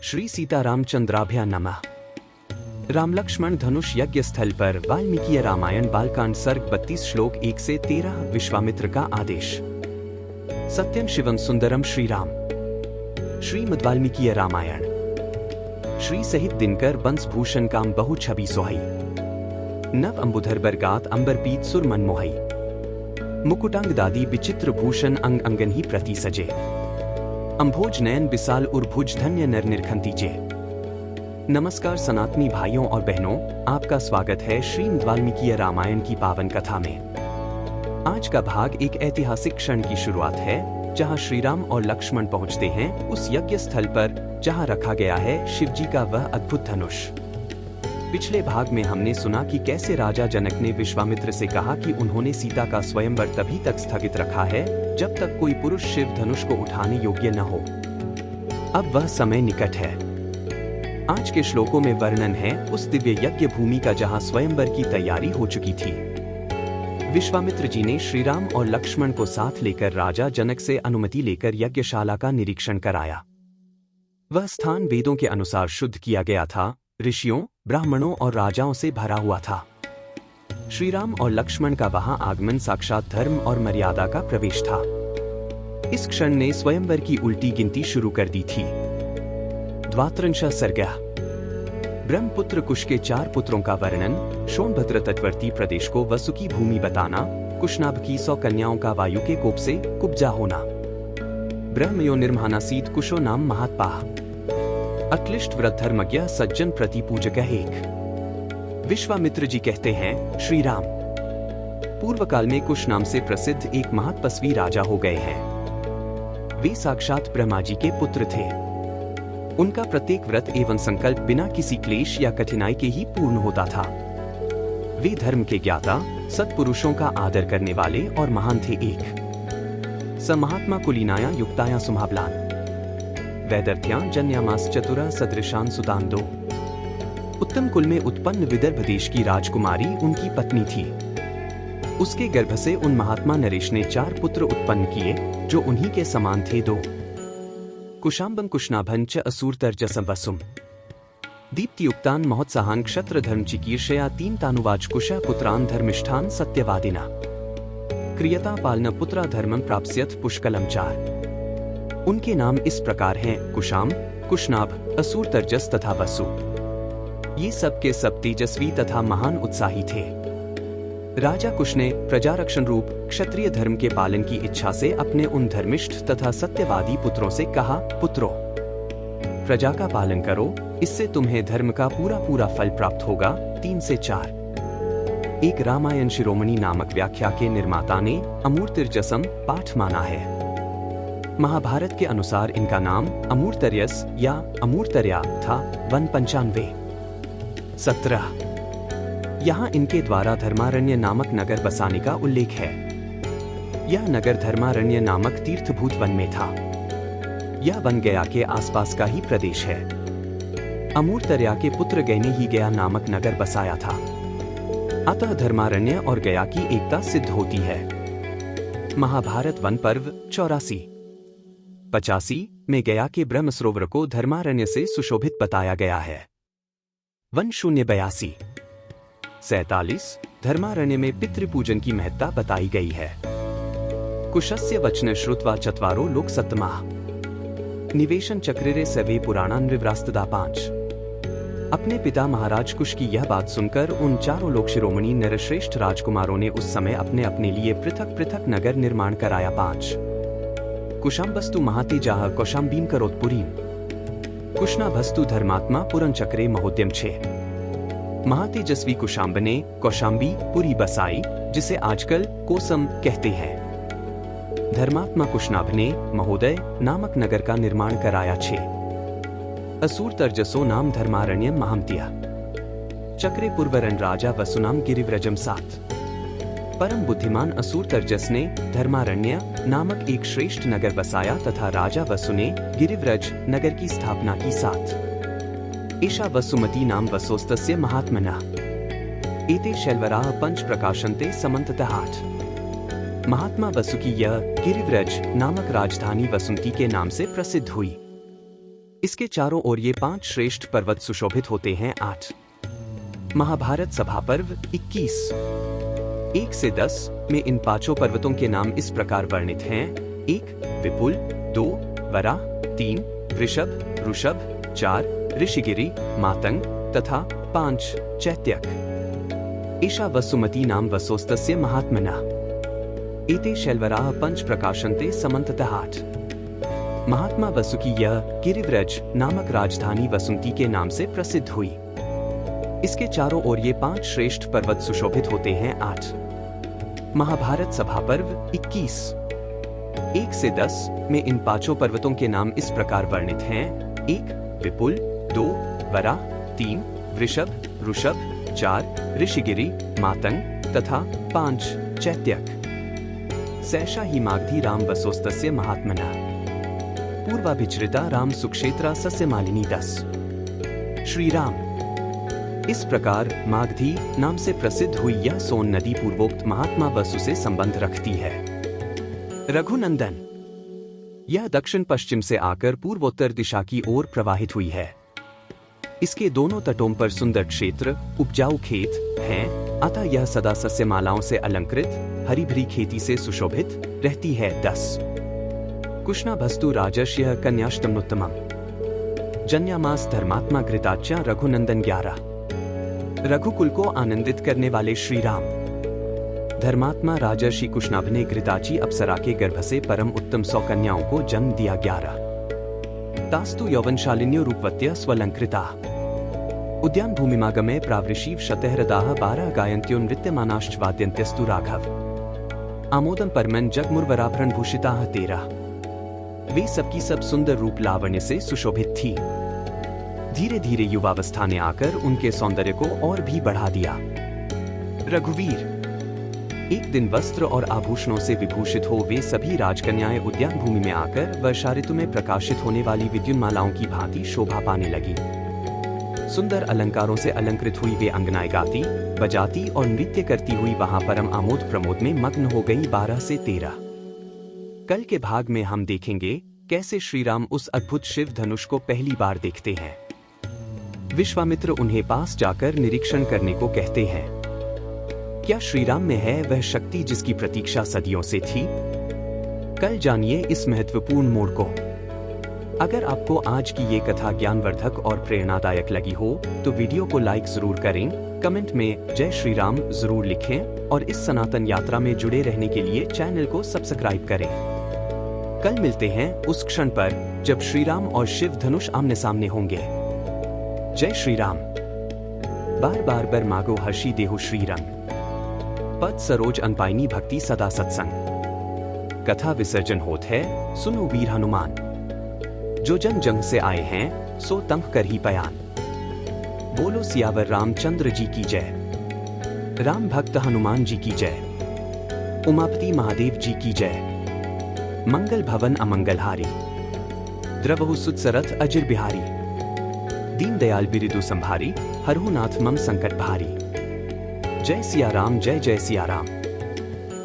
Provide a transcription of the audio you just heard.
श्री सीतारामचंद्राभ्या नमः। राम लक्ष्मण धनुष यज्ञ स्थल पर वाल्मीकि रामायण बालकांड सर्ग 32 श्लोक 1 से 13। विश्वामित्र का आदेश। सत्यम शिवम सुंदरम श्री राम। श्रीमद् वाल्मीकि रामायण। श्री सहित दिनकर बंस भूषण काम बहु छवि सोहई। नव अंबुधर बरगात अंबर पीत सुर मन मोहई। मुकुटांग दादी विचित्र भूषण अंग अंगन ही प्रति सजे। अंभोज नयन विशाल उर्भुज धन्य नर निरखंतीजे। नमस्कार सनातनी भाइयों और बहनों, आपका स्वागत है श्रीमद् वाल्मीकि रामायण की पावन कथा में। आज का भाग एक ऐतिहासिक क्षण की शुरुआत है, जहां श्री राम और लक्ष्मण पहुंचते हैं उस यज्ञ स्थल पर जहां रखा गया है शिवजी का वह अद्भुत धनुष। पिछले भाग में हमने सुना कि कैसे राजा जनक ने विश्वामित्र से कहा कि उन्होंने सीता का स्वयंवर तभी तक स्थगित रखा है जब तक कोई पुरुष शिव धनुष को उठाने योग्य न हो। अब वह समय निकट है। आज के श्लोकों में वर्णन है उस दिव्य यज्ञ भूमि का जहां स्वयंवर की तैयारी हो चुकी थी। विश्वामित्र जी ने श्री राम और लक्ष्मण को साथ लेकर राजा जनक से अनुमति लेकर यज्ञशाला का निरीक्षण कराया। वह स्थान वेदों के अनुसार शुद्ध किया गया था, ऋषियों, ब्राह्मणों और राजाओं से भरा हुआ था। श्री राम और लक्ष्मण का वहां आगमन साक्षात धर्म और मर्यादा का प्रवेश था। इस क्षण ने स्वयंवर की उल्टी गिनती शुरू कर दी थी। द्वात्रिंश सर्ग। ब्रह्मपुत्र कुश के 4 पुत्रों का वर्णन, सोनभद्र तटवर्ती प्रदेश को वसुकी भूमि बताना, कुशनाभ की 100 कन्याओं का वायु के कोप से कुब्जा होना। ब्रह्मयो निर्माणासीत कुशो नाम महात्पाह। अक्लिष्ट व्रत धर्मज्ञ सज्जन प्रति पूजक एक। विश्वामित्र जी कहते हैं, श्री राम पूर्व काल में कुश नाम से प्रसिद्ध एक महातपस्वी राजा हो गए हैं। वे साक्षात ब्रह्मा जी के पुत्र थे। उनका प्रत्येक व्रत एवं संकल्प बिना किसी क्लेश या कठिनाई के ही पूर्ण होता था। वे धर्म के ज्ञाता, सत्पुरुषों का आदर करने वाले और महान थे एक। स महात्मा कुलीनाया युक्ताया सुमहाबलान। वैदर्थ्यां जन्यामास चतुरा सदृशान सुतांदो। उत्तम कुल में उत्पन्न विदर्भ देश की राजकुमारी उनकी पत्नी थी। उसके गर्भ से उन महात्मा नरेश ने 4 पुत्र उत्पन्न किए जो उन्हीं के समान थे। 2 कुशांबं कुशनाभं च असूरतर्जसं वसुम। दीप्तियुक्तान महोत्साहान क्षत्र धर्म चिकीर्षया 3 तानुवाच कुश पुत्रान धर्मिष्ठान सत्यवादिना। क्रियता पालन पुत्रा धर्मं प्राप्स्यत पुष्कलम 4। उनके नाम इस प्रकार हैं, कुशाम, कुशनाभ, असूरतर्जस तथा वसु। ये सब के सब तेजस्वी तथा महान उत्साही थे। राजा कुश ने प्रजारक्षण रूप क्षत्रिय धर्म के पालन की इच्छा से अपने उन धर्मिष्ठ तथा सत्यवादी पुत्रों से कहा, पुत्रों, प्रजा का पालन करो, इससे तुम्हें धर्म का पूरा पूरा फल प्राप्त होगा। 3 से 4। एक रामायण शिरोमणि नामक व्याख्या के निर्माता ने अमूर्तिर्जसम पाठ माना है। महाभारत के अनुसार इनका नाम अमूर्तर्यस या अमूर्तर्या था। 195। 17। यहाँ इनके द्वारा धर्मारण्य नामक नगर बसाने का उल्लेख है। यह नगर धर्मारण्य नामक तीर्थभूत वन में था। यह वन गया के आसपास का ही प्रदेश है। अमूर्तर्या के पुत्र गय ने ही गया नामक नगर बसाया था। अतः धर्मारण्य और गया की एकता सिद्ध होती है। महाभारत वन पर्व 84। 85 में गया के ब्रह्म सरोवर को धर्मारण्य से सुशोभित बताया गया है। 1082। 47 धर्मारण्य में पितृपूजन की महत्ता बताई गई है। कुशस्य वचन श्रुत्वा चत्वारो लोक सत्तमाः। निवेशन चक्रिरे सवे पुराणान विव्रास्तदा 5। अपने पिता महाराज कुश की यह बात सुनकर उन 4 लोक शिरोमणि नरश्रेष्ठ राजकुमारों ने उस समय अपने अपने लिए पृथक पृथक नगर निर्माण कराया। 5 कुशाम्बस्तु महातेजाः कौशाम्बीं करोत्पुरीं। कुशनाभस्तु धर्मात्मा पुरं चक्रे महोद्यम 6। महातेजस्वी कुशाम्ब ने कौशाम्बी पुरी बसाई, जिसे आजकल कोसम कहते हैं। धर्मात्मा कुशनाभ ने महोदय नामक नगर का निर्माण कराया। 6 असुर तर्जसो नाम धर्मारण्यम महामतिया। चक्रे पुरवरन राजा वसुनाम गिरिव्रजम 7। परम बुद्धिमान असुर तर्जस ने धर्मारण्य नामक एक श्रेष्ठ नगर बसाया तथा राजा वसु ने गिरिव्रज नगर की स्थापना की। 7 एषा वसुमती नाम वसोस्तस्य महात्मनः। एते शैलवराः पंच प्रकाशन्ते समन्ततः। 8 महात्मा वसु की यह गिरिव्रज नामक राजधानी वसुंती के नाम से प्रसिद्ध हुई। इसके चारों ओर ये 5 श्रेष्ठ पर्वत सुशोभित होते हैं। 8 महाभारत सभा पर्व 21 1 से 10 में इन 5 पर्वतों के नाम इस प्रकार वर्णित हैं। 1 विपुल, 2 वरा, 3 वृषभ ऋषभ, 4 ऋषिगिरि मातंग तथा 5 चैत्यक। एषा वसुमती नाम वसोस्तस्य महात्मनः। एते शैलवराः पंच प्रकाशन्ते समन्ततः। 8 महात्मा वसु की यह गिरिव्रज नामक राजधानी वसुंती के नाम से प्रसिद्ध हुई। इसके चारों ओर ये 5 श्रेष्ठ पर्वत सुशोभित होते हैं। 8 महाभारत सभा पर्व 21 1 से 10 में इन 5 पर्वतों के नाम इस प्रकार वर्णित हैं। 1 विपुल, 2 वरा, 3 वृषभ ऋषभ, 4 ऋषिगिरि मातंग तथा 5 चैत्यक। सैषा ही मागधी राम वसोस्तस्य महात्मनः। पूर्वाभिचरिता राम सुक्षेत्रा सस्य मालिनी 10 श्री राम। इस प्रकार मागधी नाम से प्रसिद्ध हुई यह सोन नदी पूर्वोक्त महात्मा वसु से संबंध रखती है। रघुनंदन। यह दक्षिण पश्चिम से आकर पूर्वोत्तर दिशा की ओर प्रवाहित हुई है। इसके दोनों तटों पर सुंदर क्षेत्र उपजाऊ खेत हैं, अतः यह सदा सस्यमालाओं से अलंकृत हरी भरी खेती से सुशोभित रहती है। 10 कुष्णाभस्तु राजर्ष्यः कन्याष्टमोत्तमम्। जन्यामास धर्मात्मा घृताच्या रघुनंदन 11 रघुकुल को आनंदित करने वाले श्री राम। धर्मात्मा राजर्षि कुष्णाभ ने घृताची अप्सरा के गर्भ से परम उत्तम 100 कन्याओं को जन्म दिया। 11 तास्तु यौवनशालिन्यो रूपवत्य स्वलंकृता। उद्यान भूमिमागमे प्रावृषीव शतहृदाः 12 गायन्त्यो नृत्यमानाश्च वाद्यन्त्यस्तु राघव। आमोदम परमन जगमुर्वराभरण भूषिताः 13 वे सबकी सब सुंदर रूप लावण्य से सुशोभित थी। धीरे धीरे युवावस्था ने आकर उनके सौंदर्य को और भी बढ़ा दिया। रघुवीर। एक दिन वस्त्र और आभूषणों से विभूषित हो वे सभी राजकन्याएं उद्यान भूमि में आकर वर्षा ऋतु में प्रकाशित होने वाली विद्युन्मालाओं की भांति शोभा पाने लगी। सुंदर अलंकारों से अलंकृत हुई वे अंगनाएं गाती बजाती और नृत्य करती हुई वहां परम आमोद प्रमोद में मग्न हो गई। 12 से 13 कल के भाग में हम देखेंगे कैसे श्री राम उस अद्भुत शिव धनुष को पहली बार देखते हैं। विश्वामित्र उन्हें पास जाकर निरीक्षण करने को कहते हैं। क्या श्री राम में है वह शक्ति जिसकी प्रतीक्षा सदियों से थी? कल जानिए इस महत्वपूर्ण मोड़ को। अगर आपको आज की ये कथा ज्ञानवर्धक और प्रेरणादायक लगी हो तो वीडियो को लाइक जरूर करें, कमेंट में जय श्री राम जरूर लिखें और इस सनातन यात्रा में जुड़े रहने के लिए चैनल को सब्सक्राइब करें। कल मिलते हैं उस क्षण पर जब श्री राम और शिव धनुष आमने सामने होंगे। जय श्री राम। बार बार बर मागो हर्षी देहु श्री रंग। पद सरोज अनपाइनी भक्ति सदा सत्संग। कथा विसर्जन होत है सुनो वीर हनुमान। जो जन जंग से आए हैं सो तंग कर ही पयान। बोलो सियावर रामचंद्र जी की जय। राम भक्त हनुमान जी की जय। उमापति महादेव जी की जय। मंगल भवन अमंगलहारी। द्रवहु सुत सरथ अजिर बिहारी। दीन दयाल बिरिदु संभारी। हरहु नाथ मम संकट भारी। जय सिया राम जय जय सिया राम।